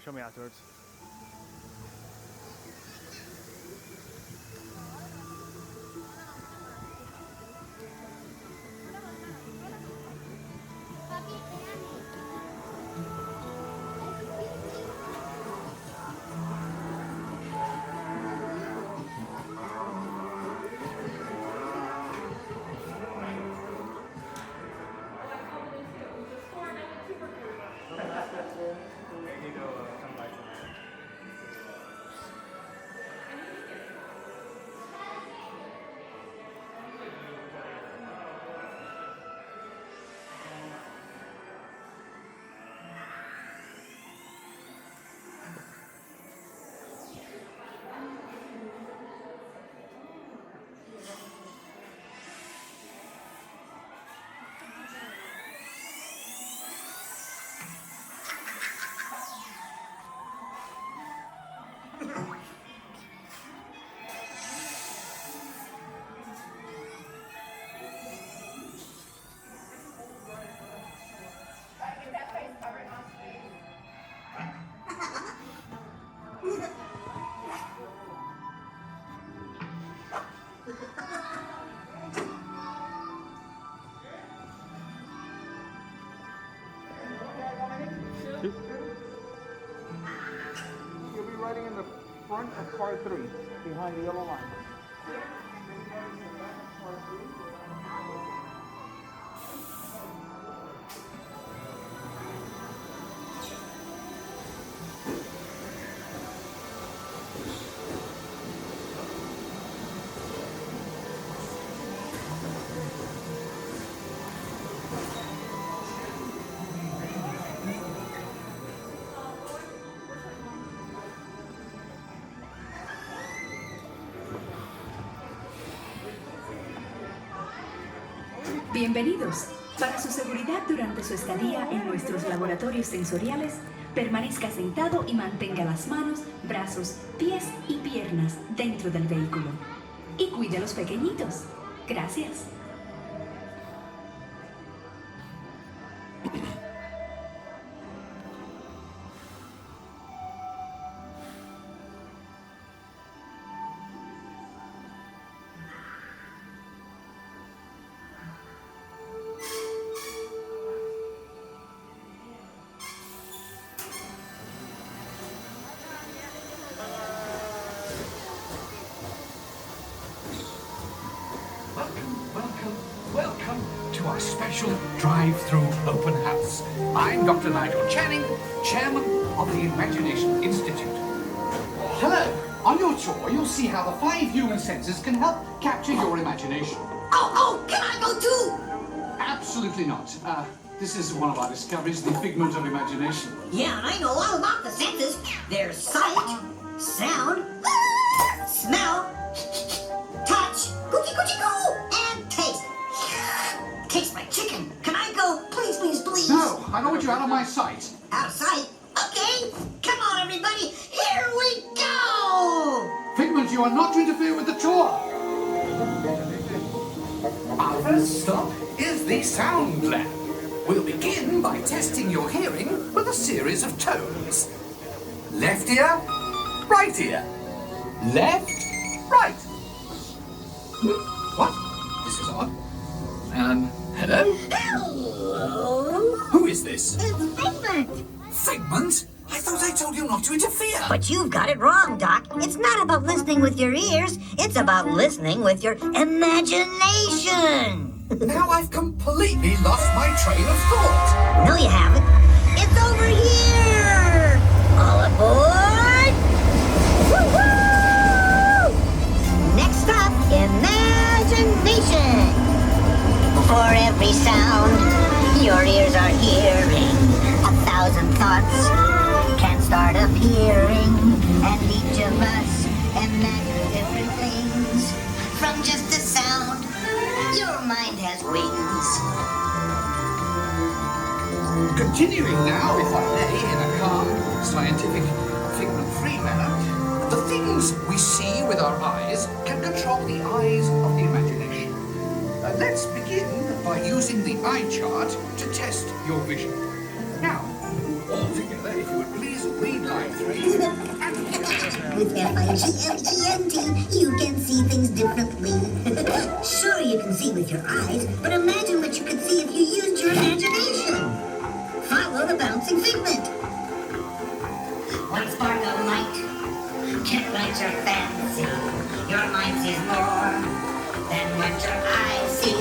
Show me afterwards. You'll be riding in the front of car 3, behind the yellow line. Bienvenidos. Para su seguridad durante su estadía en nuestros laboratorios sensoriales, permanezca sentado y mantenga las manos, brazos, pies y piernas dentro del vehículo. Y cuide a los pequeñitos. Gracias. Welcome to our special drive-through open house. I'm Dr. Nigel Channing, Chairman of the Imagination Institute. Hello. On your tour, you'll see how the 5 human senses can help capture your imagination. Oh, can I go too? Absolutely not. This is one of our discoveries, the Figment of Imagination. Yeah, I know all about the senses. There's sight, sound, smell, touch, coochie coochie coo, and taste. Taste my chicken. Can I go? Please, please, please. No, I don't want you out of my sight. Out of sight? Okay. Come on, everybody. Here we go. Figment, you are not to interfere with the tour. Our first stop is the sound lab. We'll begin by testing your hearing with a series of tones. Left ear, right ear. Left, right. What? This is odd. Hello? Hello. Who is this? It's Figment. Figment? I thought I told you not to interfere. But you've got it wrong, Doc. It's not about listening with your ears. It's about listening with your imagination. Now I've completely lost my train of thought. No, you haven't. It's over here. All aboard. Woo-hoo! Next stop, imagination. For every sound your ears are hearing, 1,000 thoughts can start appearing, and each of us imagine different things. From just a sound, your mind has wings. Continuing now, if I may, in a calm, scientific, figment-free manner, the things we see with our eyes can control the eyes of the imagination. Let's begin by using the eye chart to test your vision. Now, all together, if you would please read line With FIGMGNT, you can see things differently. Sure, you can see with your eyes, but imagine what you could see if you used your imagination. Follow the bouncing figment. One spark of light can light your fancy. Your mind sees more than what your eyes see.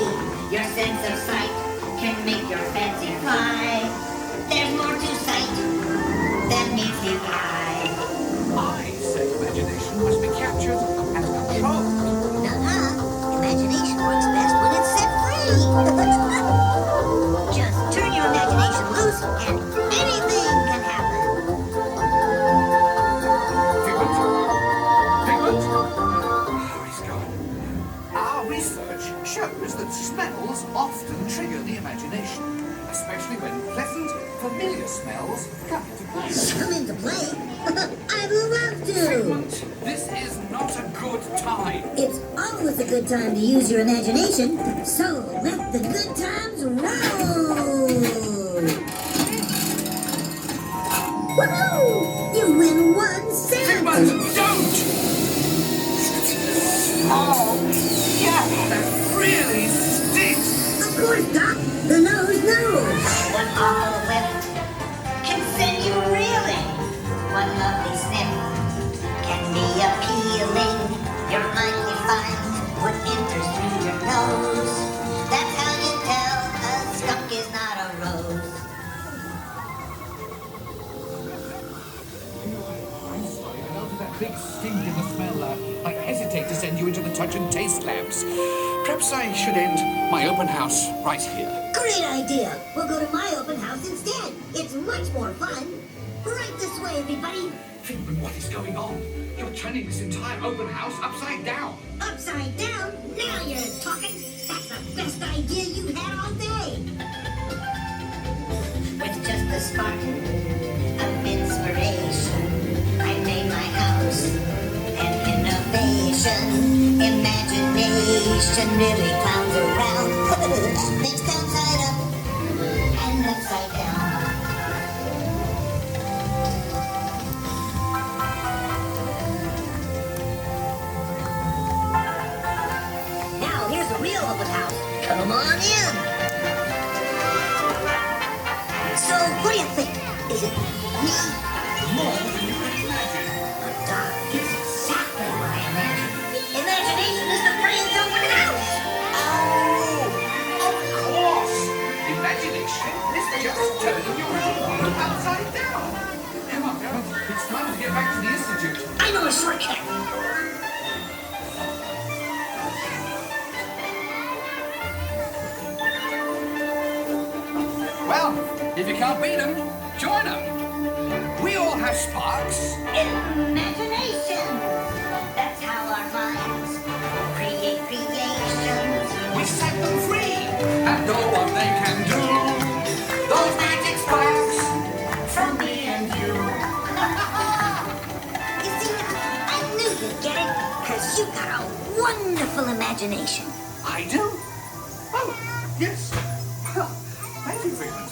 Your sense of sight can make your fancy fly. There's more to sight than meets the eye. I say imagination must be captured and controlled. Imagination works best when it's set free. Just turn your imagination loose and anything can happen. Figment? Figment? Oh, he's gone. Our research shows that smells often trigger the imagination, especially when pleasant, familiar smells come into play. Come into play? I'd love to. Figment, this is not a good time. It's always a good time to use your imagination, so let the good times roll. Woohoo! You win 1 cent. Figment, don't! Oh, yeah, that really stinks. Of course, Doc. The nose knows. One awful whiff can send you reeling. One lovely sniff can be appealing. Your mind defines what enters through your nose. That's how you tell a skunk is not a rose. I'm sorry, I noticed that big stink in the smell. I hesitate to send you into the touch and taste labs. Perhaps I should end my open house right here. Great idea. We'll go to my open house instead. It's much more fun. Right this way, everybody. Figment, what is going on? You're turning this entire open house upside down. Upside down? Now you're talking. That's the best idea you've had all day. With just a spark of inspiration, I made my house an innovation. Imagination really clowns around. Things turn side up and upside down. Now here's a real open house. Come on in. So what do you think? Is it me? More than you can imagine. Doc, it's exactly what I imagined. Imagination is the brain's open house. Oh, of course. Imagination is just turning your world upside down. Come on, it's time to get back to the Institute. I know a shortcut. Well, if you can't beat them, join them. We all have sparks. Imagination. That's how our minds create creations. We set them free and know what they can do. Those magic sparks. From me and you. You see, I knew you'd get it, because you got a wonderful imagination. I do? Oh, yes. Well, thank you, Figment.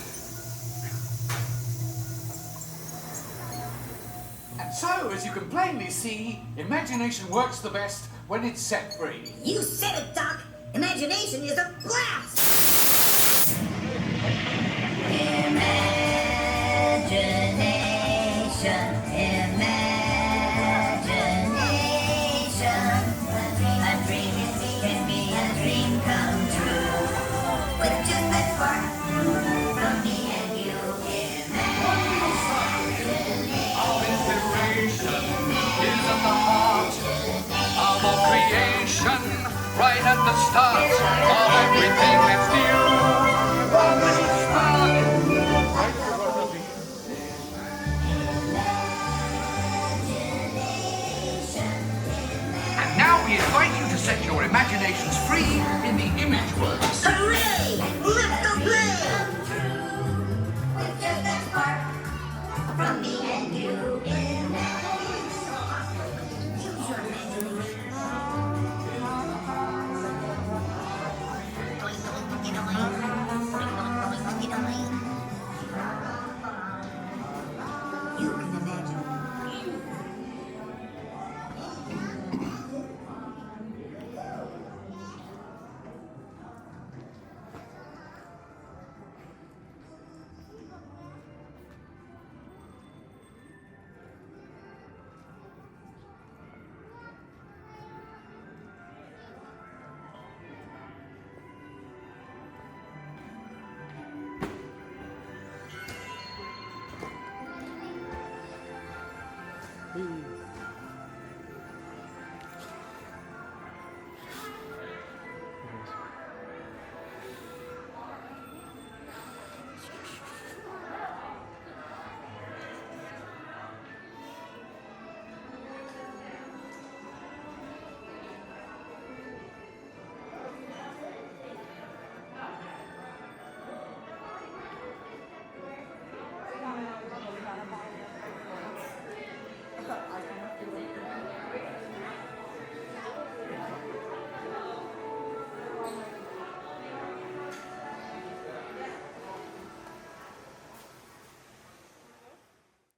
And so, as you can plainly see, imagination works the best when it's set free. You said it, Doc. Imagination is a blast. Imagination, imagination. A dream can be a dream come true. With just that spark from me and you. Our inspiration is at the heart of all creation, right at the start of everything that's new. One little spark. And now we invite you to set your imaginations free in the image world. Hooray! Let's go play! With just that spark from me and you. Use your imagination. You can